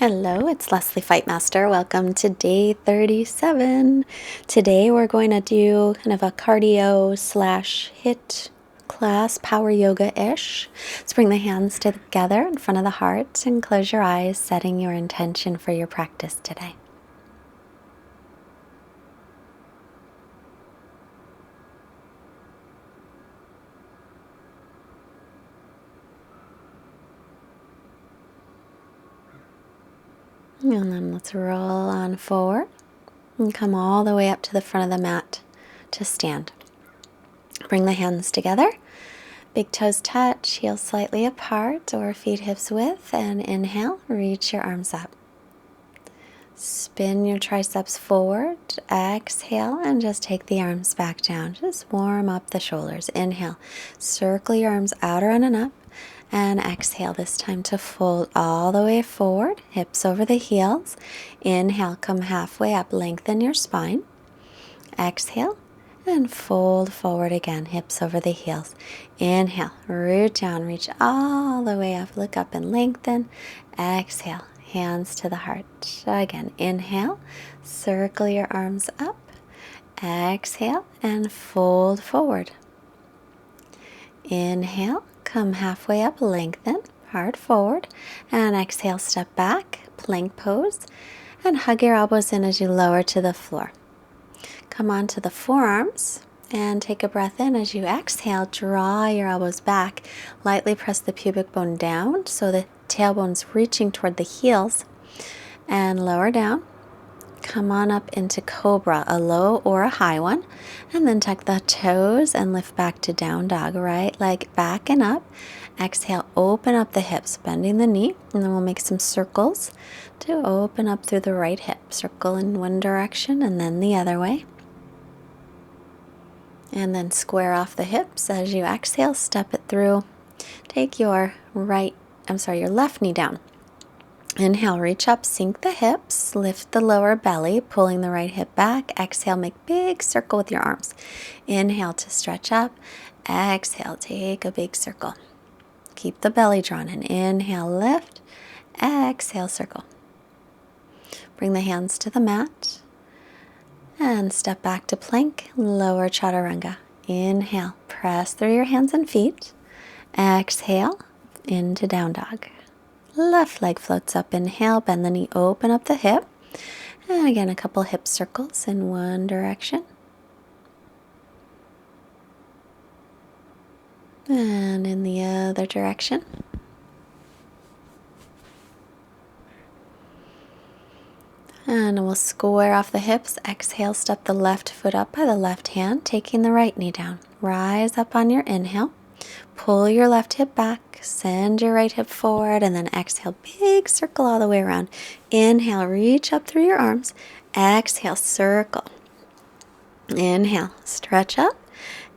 Hello, it's Lesley Fightmaster. Welcome to day 37. Today we're going to do kind of a cardio slash HIIT class, power yoga-ish. Let's bring the hands together in front of the heart and close your eyes, setting your intention for your practice today. And then let's roll on forward and come all the way up to the front of the mat to stand. Bring the hands together. Big toes touch, heels slightly apart or feet hips width, and inhale, reach your arms up. Spin your triceps forward, exhale, and just take the arms back down. Just warm up the shoulders. Inhale, circle your arms out, around, and up. And exhale this time to fold all the way forward, hips over the heels. Inhale, come halfway up, lengthen your spine. Exhale, and fold forward again, hips over the heels. Inhale, root down, reach all the way up, look up and lengthen. Exhale, hands to the heart. Again, inhale, circle your arms up. Exhale, and fold forward. Inhale, come halfway up, lengthen, heart forward, and exhale, step back, plank pose, and hug your elbows in as you lower to the floor. Come onto the forearms and take a breath in. As you exhale, draw your elbows back, lightly press the pubic bone down so the tailbone's reaching toward the heels, and lower down. Come on up into cobra, a low or a high one, and then tuck the toes and lift back to down dog. Right leg back and up. Exhale, open up the hips, bending the knee, and then we'll make some circles to open up through the right hip. Circle in one direction and then the other way. And then square off the hips as you exhale, step it through. Take your left knee down. Inhale, reach up, sink the hips, lift the lower belly, pulling the right hip back. Exhale, make big circle with your arms. Inhale to stretch up. Exhale, take a big circle. Keep the belly drawn in. Inhale, lift. Exhale, circle. Bring the hands to the mat. And step back to plank, lower chaturanga. Inhale, press through your hands and feet. Exhale, into down dog. Left leg floats up, inhale, bend the knee, open up the hip. And again, a couple hip circles in one direction. And in the other direction. And we'll square off the hips. Exhale, step the left foot up by the left hand, taking the right knee down. Rise up on your inhale. Pull your left hip back, send your right hip forward, and then exhale, big circle all the way around. Inhale, reach up through your arms. Exhale, circle. Inhale, stretch up.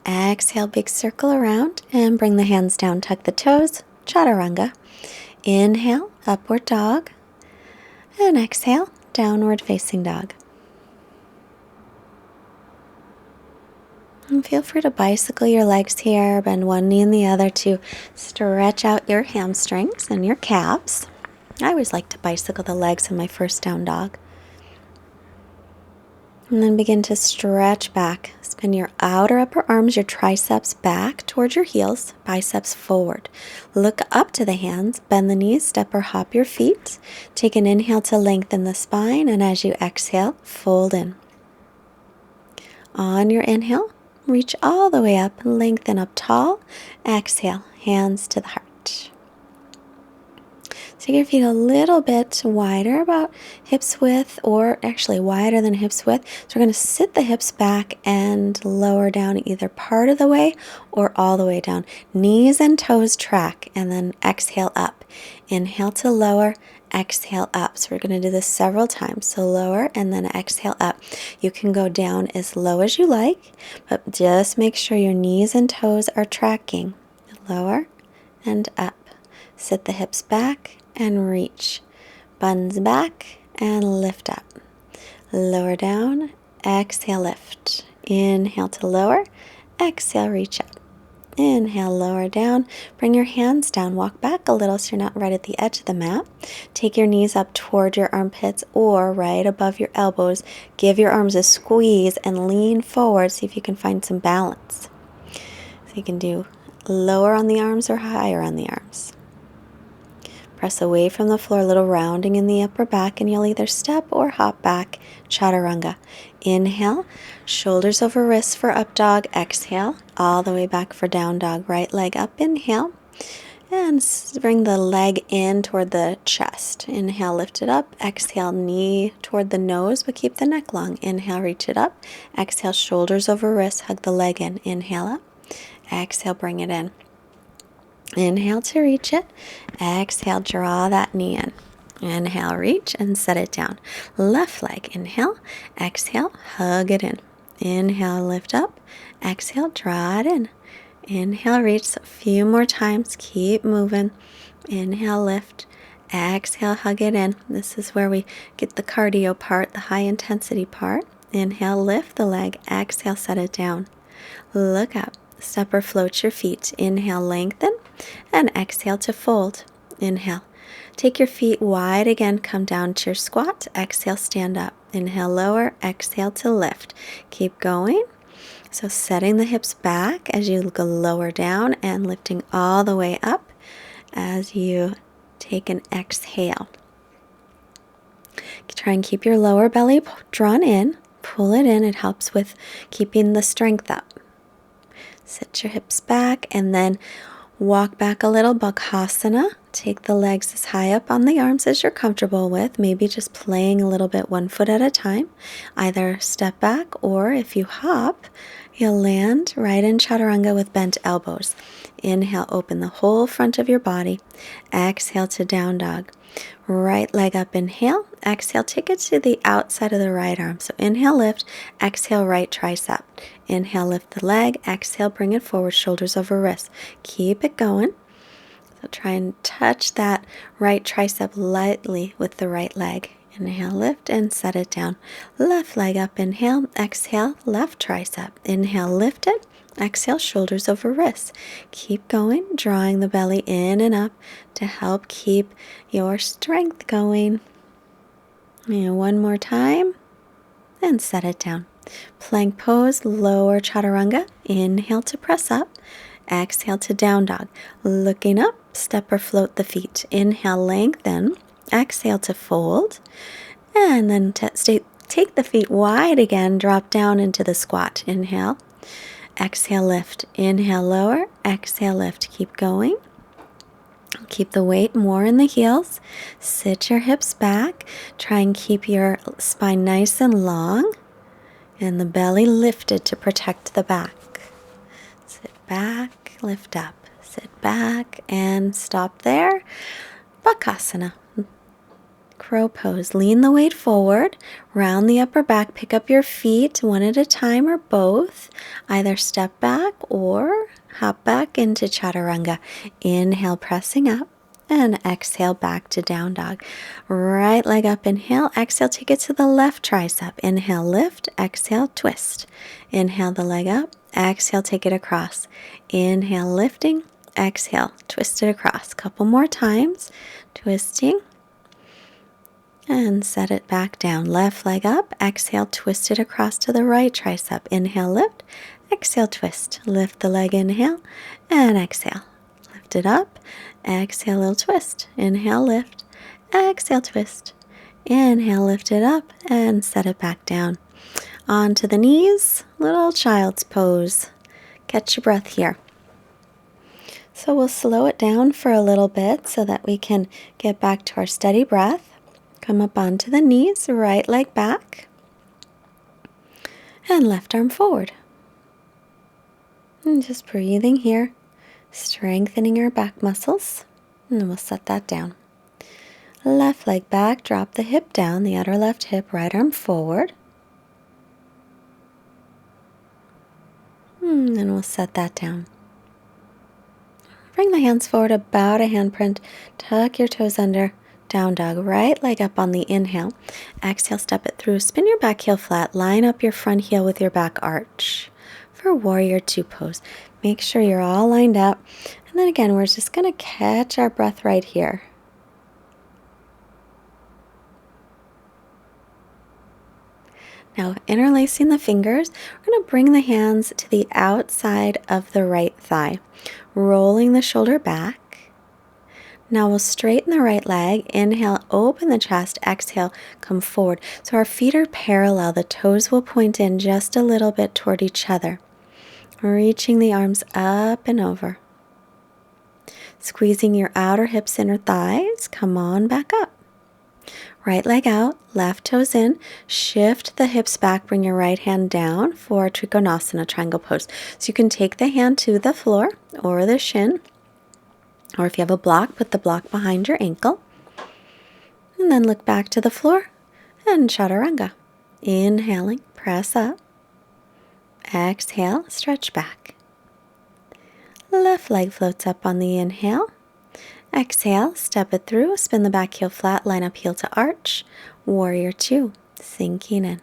Exhale, big circle around, and bring the hands down, tuck the toes, chaturanga. Inhale, upward dog, and exhale, downward facing dog. And feel free to bicycle your legs here, bend one knee and the other to stretch out your hamstrings and your calves. I always like to bicycle the legs in my first down dog. And then begin to stretch back. Spin your outer upper arms, your triceps back towards your heels, biceps forward. Look up to the hands, bend the knees, step or hop your feet. Take an inhale to lengthen the spine, and as you exhale, fold in. On your inhale, reach all the way up, lengthen up tall. Exhale, hands to the heart. Take your feet a little bit wider, about hips width, or actually wider than hips width. So we're going to sit the hips back and lower down either part of the way or all the way down. Knees and toes track, and then exhale up. Inhale to lower, exhale up. So we're going to do this several times. So lower and then exhale up. You can go down as low as you like, but just make sure your knees and toes are tracking. Lower and up. Sit the hips back and reach. Buns back and lift up. Lower down, exhale, lift. Inhale to lower, exhale, reach up. Inhale, lower down. Bring your hands down. Walk back a little so you're not right at the edge of the mat. Take your knees up toward your armpits or right above your elbows. Give your arms a squeeze and lean forward. See if you can find some balance. So you can do lower on the arms or higher on the arms. Press away from the floor, a little rounding in the upper back, and you'll either step or hop back, chaturanga. Inhale, shoulders over wrists for up dog. Exhale, all the way back for down dog. Right leg up, inhale, and bring the leg in toward the chest. Inhale, lift it up. Exhale, knee toward the nose, but keep the neck long. Inhale, reach it up. Exhale, shoulders over wrists, hug the leg in. Inhale up. Exhale, bring it in. Inhale to reach it. Exhale, draw that knee in. Inhale, reach and set it down. Left leg, inhale. Exhale, hug it in. Inhale, lift up. Exhale, draw it in. Inhale, reach. So a few more times. Keep moving. Inhale, lift. Exhale, hug it in. This is where we get the cardio part, the high intensity part. Inhale, lift the leg. Exhale, set it down. Look up. Step or float your feet. Inhale, lengthen, and exhale to fold. Inhale. Take your feet wide again. Come down to your squat. Exhale, stand up. Inhale, lower. Exhale to lift. Keep going. So setting the hips back as you go lower down and lifting all the way up as you take an exhale. Try and keep your lower belly drawn in. Pull it in. It helps with keeping the strength up. Sit your hips back and then walk back a little, Bakhasana. Take the legs as high up on the arms as you're comfortable with, maybe just playing a little bit one foot at a time. Either step back or if you hop, you'll land right in chaturanga with bent elbows. Inhale, open the whole front of your body. Exhale to down dog. Right leg up, inhale. Exhale, take it to the outside of the right arm. So inhale, lift. Exhale, right tricep. Inhale, lift the leg. Exhale, bring it forward, shoulders over wrists. Keep it going. So try and touch that right tricep lightly with the right leg. Inhale, lift, and set it down. Left leg up, inhale. Exhale, left tricep. Inhale, lift it. Exhale, shoulders over wrists. Keep going, drawing the belly in and up to help keep your strength going. And one more time, and set it down. Plank pose, lower chaturanga. Inhale to press up. Exhale to down dog. Looking up, step or float the feet. Inhale, lengthen. Exhale to fold. And then take the feet wide again. Drop down into the squat. Inhale. Exhale, lift. Inhale, lower. Exhale, lift. Keep going. Keep the weight more in the heels. Sit your hips back. Try and keep your spine nice and long. And the belly lifted to protect the back. Sit back, lift up. Sit back and stop there. Bakhasana. Crow pose. Lean the weight forward, round the upper back, pick up your feet one at a time or both. Either step back or hop back into chaturanga. Inhale, pressing up, and exhale back to down dog. Right leg up, inhale. Exhale, take it to the left tricep. Inhale, lift. Exhale, twist. Inhale the leg up. Exhale, take it across. Inhale, lifting. Exhale, twist it across. Couple more times. Twisting. And set it back down. Left leg up. Exhale, twist it across to the right tricep. Inhale, lift. Exhale, twist. Lift the leg, inhale. And exhale. Lift it up. Exhale, little twist. Inhale, lift. Exhale, twist. Inhale, lift it up. And set it back down. Onto the knees. Little child's pose. Catch your breath here. So we'll slow it down for a little bit so that we can get back to our steady breath. Come up onto the knees, right leg back, and left arm forward. And just breathing here, strengthening our back muscles, and we'll set that down. Left leg back, drop the hip down, the outer left hip, right arm forward. And we'll set that down. Bring the hands forward about a handprint, tuck your toes under. Down dog, right leg up on the inhale. Exhale, step it through. Spin your back heel flat. Line up your front heel with your back arch for warrior two pose. Make sure you're all lined up. And then again, we're just going to catch our breath right here. Now, interlacing the fingers, we're going to bring the hands to the outside of the right thigh, rolling the shoulder back. Now we'll straighten the right leg. Inhale, open the chest. Exhale, come forward. So our feet are parallel. The toes will point in just a little bit toward each other. Reaching the arms up and over. Squeezing your outer hips, inner thighs. Come on back up. Right leg out, left toes in. Shift the hips back. Bring your right hand down for Trikonasana, triangle pose. So you can take the hand to the floor or the shin. Or if you have a block, put the block behind your ankle. And then look back to the floor and Chaturanga. Inhaling, press up. Exhale, stretch back. Left leg floats up on the inhale. Exhale, step it through, spin the back heel flat, line up heel to arch. Warrior 2, sinking in.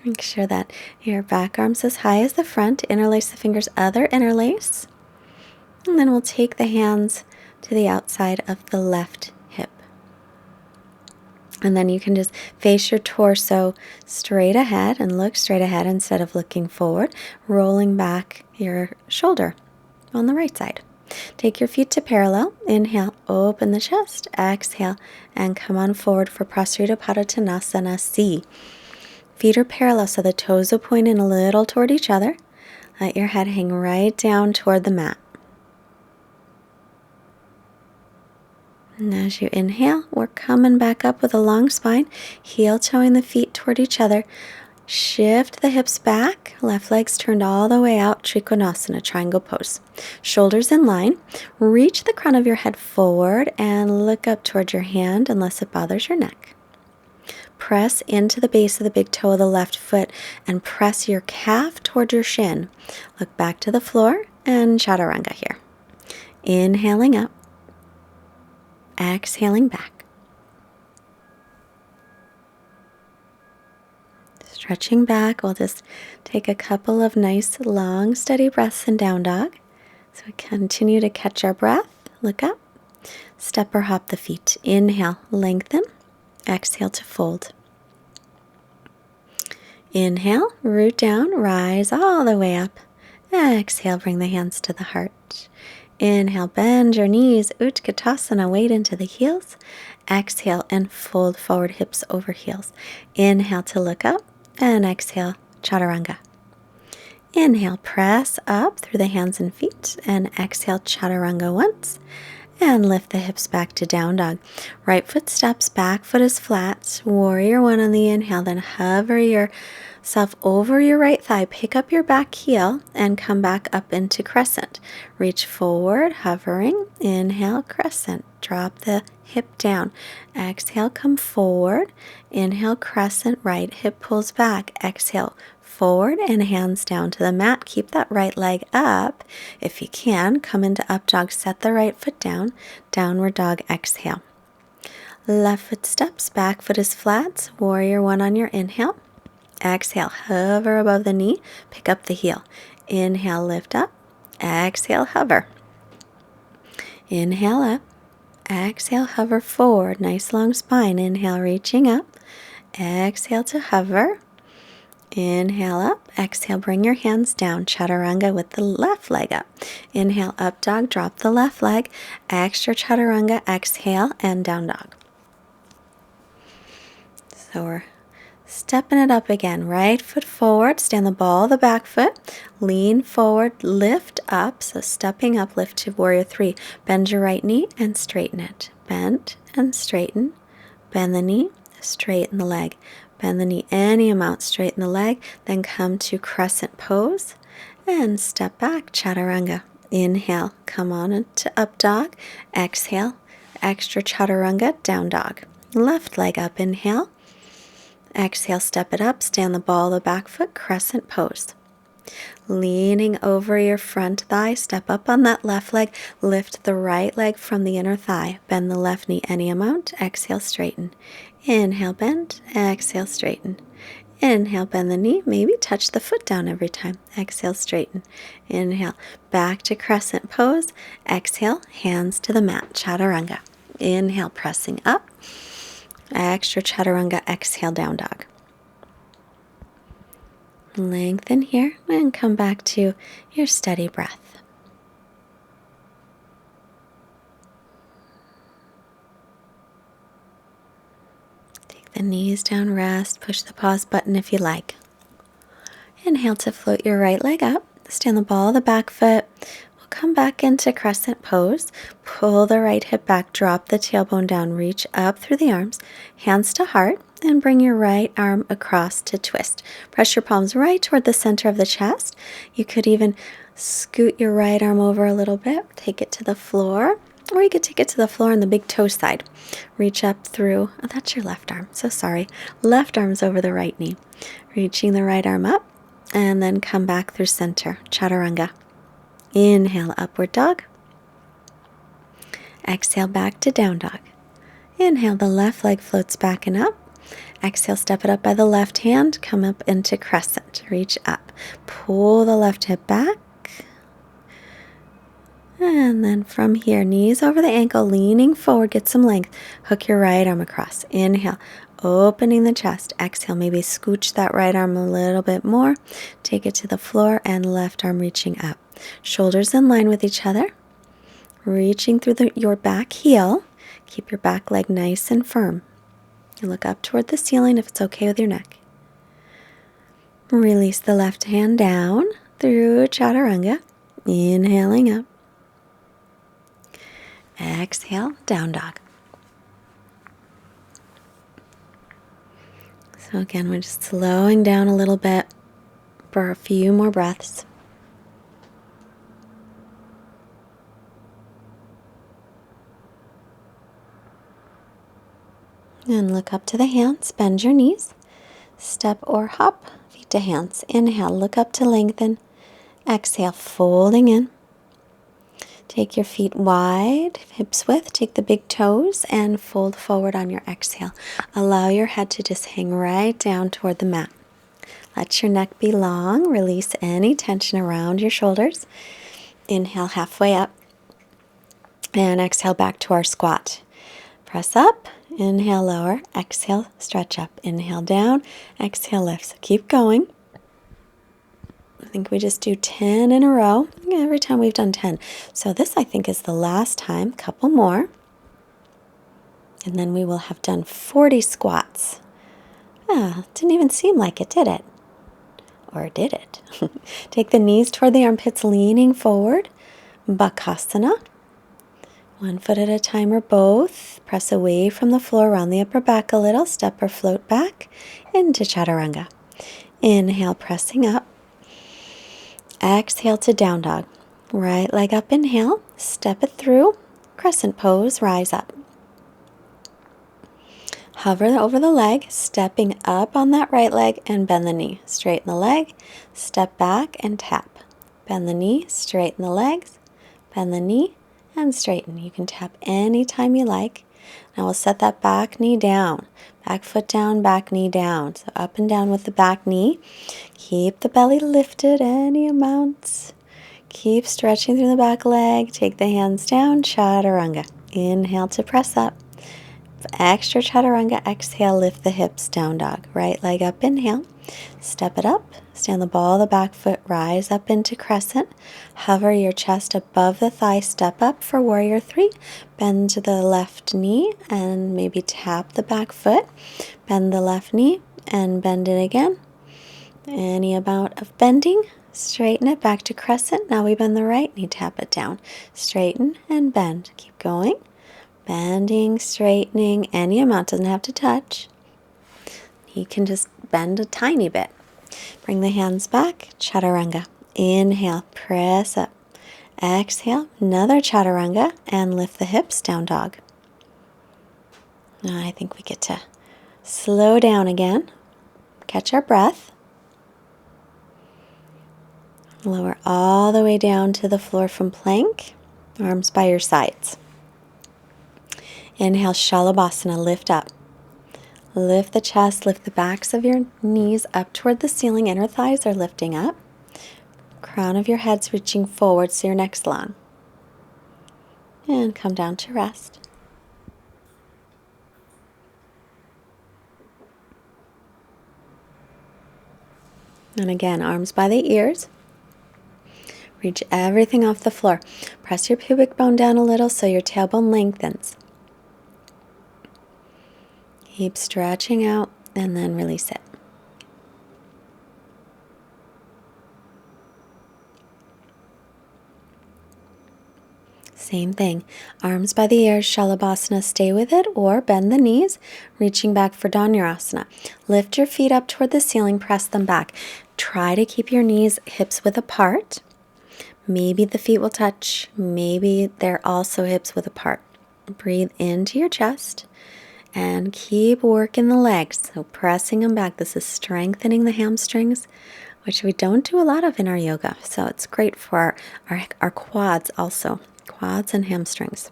Make sure that your back arm's as high as the front. Interlace the fingers, other interlace. And then we'll take the hands to the outside of the left hip. And then you can just face your torso straight ahead and look straight ahead instead of looking forward, rolling back your shoulder on the right side. Take your feet to parallel. Inhale, open the chest. Exhale, and come on forward for Prasarita Padottanasana C. Feet are parallel, so the toes will point in a little toward each other. Let your head hang right down toward the mat. And as you inhale, we're coming back up with a long spine, heel toeing the feet toward each other. Shift the hips back, left leg's turned all the way out, Trikonasana, triangle pose. Shoulders in line, reach the crown of your head forward and look up toward your hand unless it bothers your neck. Press into the base of the big toe of the left foot and press your calf toward your shin. Look back to the floor and Chaturanga here. Inhaling up. Exhaling back. Stretching back, we'll just take a couple of nice, long, steady breaths in down dog. So we continue to catch our breath. Look up. Step or hop the feet. Inhale, lengthen. Exhale to fold. Inhale, root down, rise all the way up. Exhale, bring the hands to the heart. Inhale, bend your knees, Utkatasana, weight into the heels. Exhale and fold forward, hips over heels. Inhale to look up and exhale, Chaturanga. Inhale, press up through the hands and feet and exhale, Chaturanga once. And lift the hips back to down dog. Right foot steps, back foot is flat. Warrior 1 on the inhale, then hover yourself over your right thigh. Pick up your back heel and come back up into crescent. Reach forward, hovering. Inhale, crescent. Drop the hip down. Exhale, come forward. Inhale, crescent. Right hip pulls back. Exhale, forward and hands down to the mat. Keep that right leg up. If you can, come into up dog. Set the right foot down. Downward dog. Exhale. Left foot steps. Back foot is flat. Warrior 1 on your inhale. Exhale. Hover above the knee. Pick up the heel. Inhale. Lift up. Exhale. Hover. Inhale up. Exhale. Hover forward. Nice long spine. Inhale. Reaching up. Exhale to hover. Inhale up, exhale, bring your hands down, Chaturanga with the left leg up. Inhale, up dog, drop the left leg, extra Chaturanga, exhale, and down dog. So we're stepping it up again. Right foot forward, stand the ball of the back foot, lean forward, lift up. So stepping up, lift to warrior 3. Bend your right knee and straighten it. Bend and straighten. Bend the knee, straighten the leg. Bend the knee any amount, straighten the leg, then come to crescent pose and step back, Chaturanga. Inhale, come on into up dog. Exhale, extra Chaturanga, down dog. Left leg up, inhale. Exhale, step it up, stand the ball of the back foot, crescent pose. Leaning over your front thigh, step up on that left leg, lift the right leg from the inner thigh, bend the left knee any amount, exhale, straighten. Inhale, bend, exhale, straighten. Inhale, bend the knee. Maybe touch the foot down every time. Exhale, straighten. Inhale, back to crescent pose. Exhale, hands to the mat, chaturanga. Inhale, pressing up. Extra chaturanga. Exhale, down dog. Lengthen here and come back to your steady breath. Take the knees down, rest, push the pause button if you like. Inhale to float your right leg up, stand the ball of the back foot. We'll come back into crescent pose, pull the right hip back, drop the tailbone down, reach up through the arms, hands to heart, and bring your right arm across to twist. Press your palms right toward the center of the chest. You could even scoot your right arm over a little bit, take it to the floor, or you could take it to the floor on the big toe side. Reach up through, oh, that's your left arm, so sorry. Left arm's over the right knee. Reaching the right arm up, and then come back through center, chaturanga. Inhale, upward dog. Exhale, back to down dog. Inhale, the left leg floats back and up. Exhale, step it up by the left hand, come up into crescent, reach up. Pull the left hip back. And then from here, knees over the ankle, leaning forward, get some length. Hook your right arm across. Inhale, opening the chest. Exhale, maybe scooch that right arm a little bit more. Take it to the floor and left arm reaching up. Shoulders in line with each other. Reaching through your back heel. Keep your back leg nice and firm. You look up toward the ceiling if it's okay with your neck. Release the left hand down through chaturanga. Inhaling up. Exhale, down dog. So again, we're just slowing down a little bit for a few more breaths. And look up to the hands, bend your knees, step or hop, feet to hands. Inhale, look up to lengthen. Exhale, folding in. Take your feet wide, hips width, take the big toes and fold forward on your exhale. Allow your head to just hang right down toward the mat. Let your neck be long, release any tension around your shoulders. Inhale halfway up and exhale back to our squat. Press up, inhale lower, exhale stretch up, inhale down, exhale lift. So keep going. I think we just do 10 in a row. Every time we've done 10. So this I think is the last time, couple more. And then we will have done 40 squats. Didn't even seem like it, did it? Or did it? Take the knees toward the armpits, leaning forward. Bakasana. One foot at a time or both. Press away from the floor, round the upper back a little. Step or float back into chaturanga. Inhale, pressing up. Exhale to down dog. Right leg up, inhale. Step it through. Crescent pose, rise up. Hover over the leg, stepping up on that right leg and bend the knee. Straighten the leg, step back and tap. Bend the knee, straighten the legs, bend the knee and straighten. You can tap anytime you like. Now we'll set that back knee down. Back foot down, back knee down. So up and down with the back knee. Keep the belly lifted any amount. Keep stretching through the back leg. Take the hands down, chaturanga. Inhale to press up. Extra chaturanga, exhale, lift the hips, down dog. Right leg up, inhale. Step it up. Stand the ball of the back foot, rise up into crescent. Hover your chest above the thigh, step up for warrior three. Bend to the left knee and maybe tap the back foot. Bend the left knee and bend it again. Any amount of bending. Straighten it back to crescent. Now we bend the right knee, tap it down. Straighten and bend. Keep going. Bending, straightening, any amount, doesn't have to touch. You can just bend a tiny bit. Bring the hands back, chaturanga. Inhale, press up. Exhale, another chaturanga, and lift the hips, down dog. Now I think we get to slow down again. Catch our breath. Lower all the way down to the floor from plank. Arms by your sides. Inhale, Shalabhasana, lift up. Lift the chest, lift the backs of your knees up toward the ceiling. Inner thighs are lifting up. Crown of your head's reaching forward so your neck's long. And come down to rest. And again, arms by the ears. Reach everything off the floor. Press your pubic bone down a little so your tailbone lengthens. Keep stretching out and then release it. Same thing. Arms by the ears, Shalabhasana, stay with it, or bend the knees, reaching back for Dhanurasana. Lift your feet up toward the ceiling, press them back. Try to keep your knees, hips width apart. Maybe the feet will touch. Maybe they're also hips width apart. Breathe into your chest and keep working the legs. So pressing them back. This is strengthening the hamstrings, which we don't do a lot of in our yoga. So it's great for our quads also. Quads and hamstrings.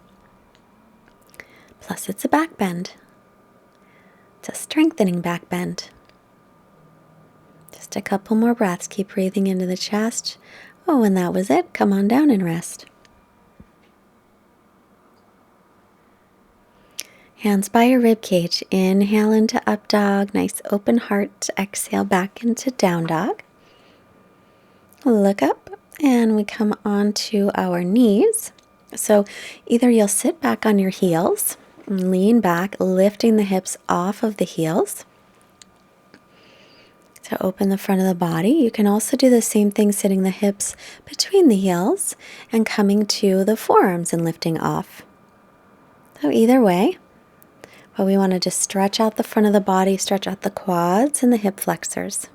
Plus it's a back bend. It's a strengthening back bend. Just a couple more breaths. Keep breathing into the chest. Oh, and that was it. Come on down and rest. Hands by your rib cage. Inhale into up dog. Nice open heart. Exhale back into down dog. Look up and we come onto our knees. So either you'll sit back on your heels, lean back, lifting the hips off of the heels to open the front of the body. You can also do the same thing, sitting the hips between the heels and coming to the forearms and lifting off. So either way, but we want to just stretch out the front of the body, stretch out the quads and the hip flexors.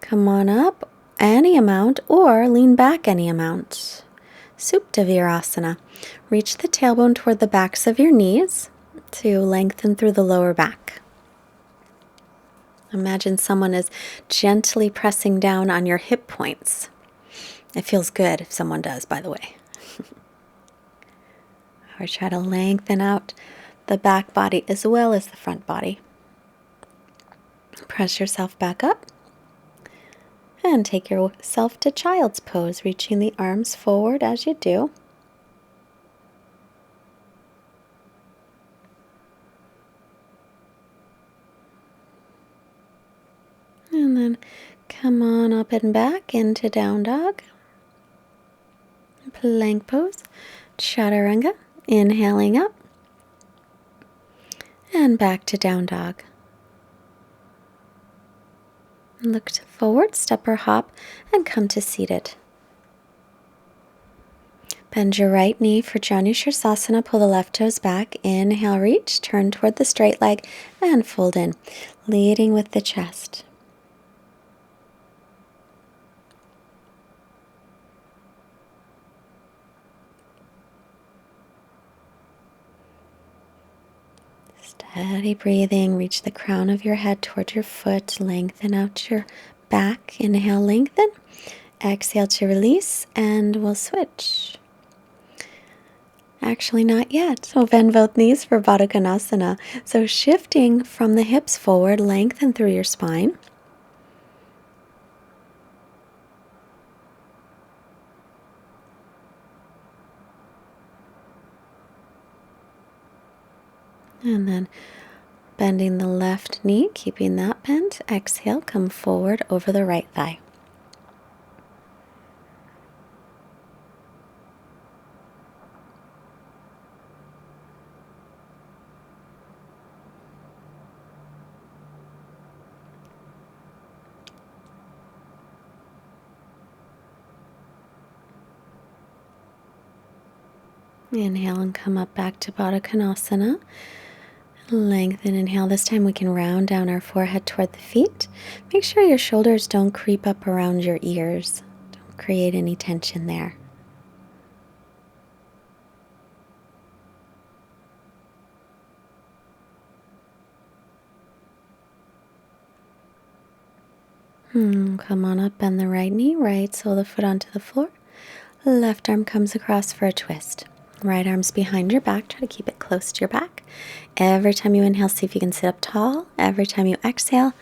Come on up any amount or lean back any amount. Supta Virasana. Reach the tailbone toward the backs of your knees to lengthen through the lower back. Imagine someone is gently pressing down on your hip points. It feels good if someone does, by the way. Or try to lengthen out the back body as well as the front body. Press yourself back up. And take yourself to child's pose, reaching the arms forward as you do. And then come on up and back into down dog. Plank pose. Chaturanga. Inhaling up. And back to down dog. Look forward, step or hop, and come to seated. Bend your right knee for Janushirasana. Pull the left toes back. Inhale, reach, turn toward the straight leg, and fold in, leading with the chest. Steady breathing. Reach the crown of your head toward your foot. Lengthen out your back. Inhale, lengthen. Exhale to release, and we'll switch. Actually, not yet. So bend both knees for Baddha Konasana. So shifting from the hips forward, lengthen through your spine. And then bending the left knee, keeping that bent. Exhale, come forward over the right thigh. Inhale and come up back to Baddha Konasana. Lengthen, inhale. This time we can round down our forehead toward the feet. Make sure your shoulders don't creep up around your ears. Don't create any tension there. Come on up, bend the right knee, right sole of the foot onto the floor. Left arm comes across for a twist. Right arm's behind your back. Try to keep it close to your back. Every time you inhale, see if you can sit up tall. Every time you exhale,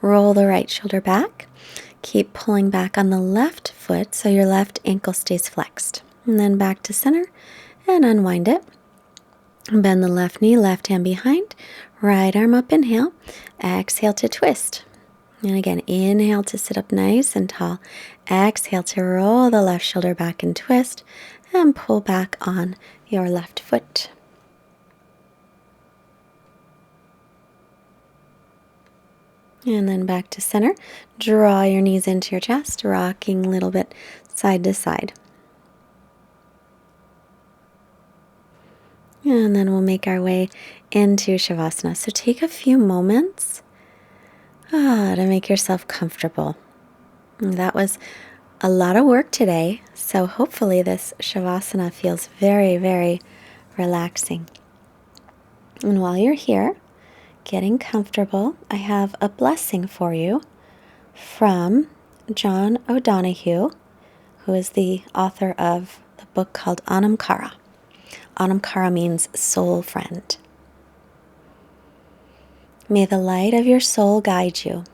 roll the right shoulder back. Keep pulling back on the left foot so your left ankle stays flexed. And then back to center and unwind it. Bend the left knee, left hand behind. Right arm up, inhale. Exhale to twist. And again, inhale to sit up nice and tall. Exhale to roll the left shoulder back and twist. And pull back on your left foot. And then back to center. Draw your knees into your chest, rocking a little bit side to side. And then we'll make our way into Shavasana. So take a few moments to make yourself comfortable. And that was a lot of work today, so hopefully this Shavasana feels very, very relaxing. And while you're here, getting comfortable, I have a blessing for you from John O'Donohue, who is the author of the book called Anamkara. Anamkara means soul friend. May the light of your soul guide you.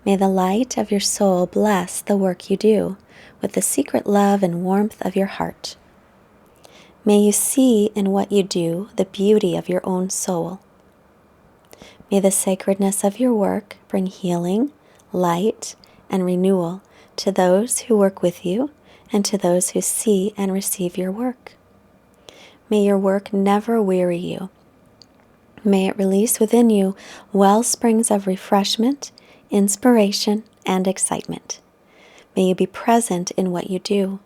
May the light of your soul bless the work you do with the secret love and warmth of your heart. May you see in what you do the beauty of your own soul. May the sacredness of your work bring healing, light, and renewal to those who work with you and to those who see and receive your work. May your work never weary you. May it release within you well springs of refreshment, inspiration, and excitement. May you be present in what you do.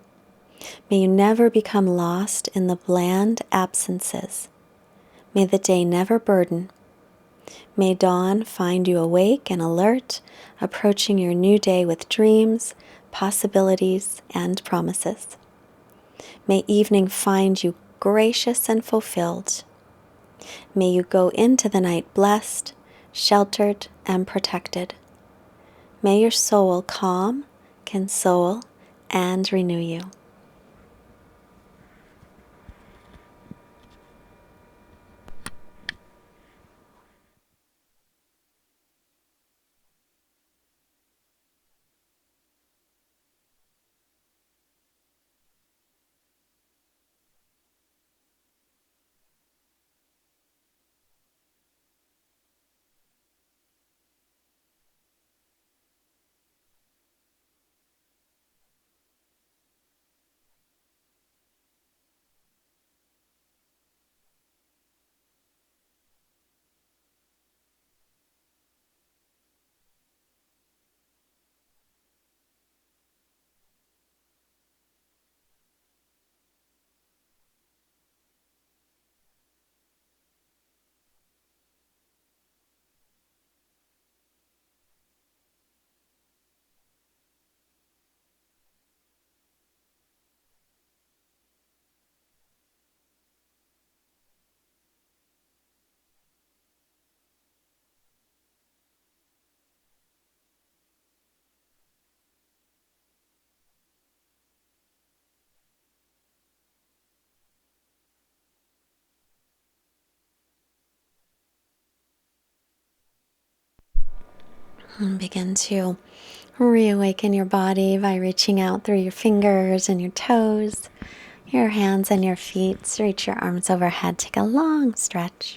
May you never become lost in the bland absences. May the day never burden. May dawn find you awake and alert, approaching your new day with dreams, possibilities, and promises. May evening find you gracious and fulfilled. May you go into the night blessed, sheltered, and protected. May your soul calm, console, and renew you. And begin to reawaken your body by reaching out through your fingers and your toes, your hands and your feet. Reach your arms overhead. Take a long stretch.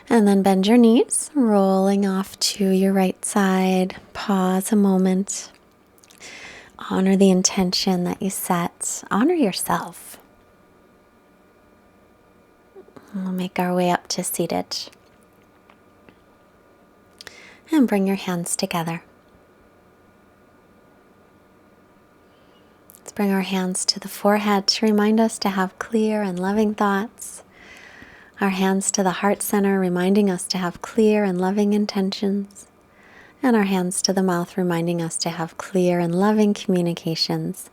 And then bend your knees, rolling off to your right side. Pause a moment. Honor the intention that you set. Honor yourself. We'll make our way up to seated. And bring your hands together. Let's bring our hands to the forehead to remind us to have clear and loving thoughts. Our hands to the heart center, reminding us to have clear and loving intentions. And our hands to the mouth, reminding us to have clear and loving communications.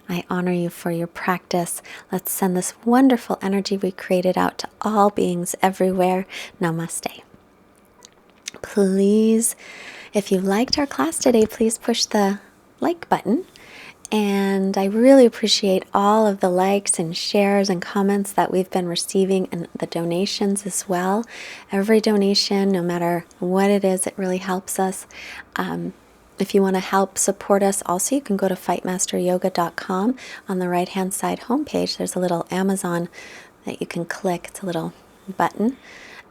I honor you for your practice. Let's send this wonderful energy we created out to all beings everywhere. Namaste. Please, if you liked our class today, please push the like button. And I really appreciate all of the likes and shares and comments that we've been receiving, and the donations as well. Every donation, no matter what it is, it really helps us. If you want to help support us also, you can go to fightmasteryoga.com. On the right hand side homepage, there's a little Amazon that you can click. It's a little button.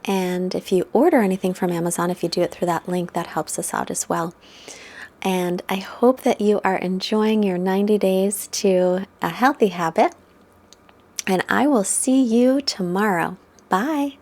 And if you order anything from Amazon, if you do it through that link, that helps us out as well. And I hope that you are enjoying your 90 days to a healthy habit. And I will see you tomorrow. Bye.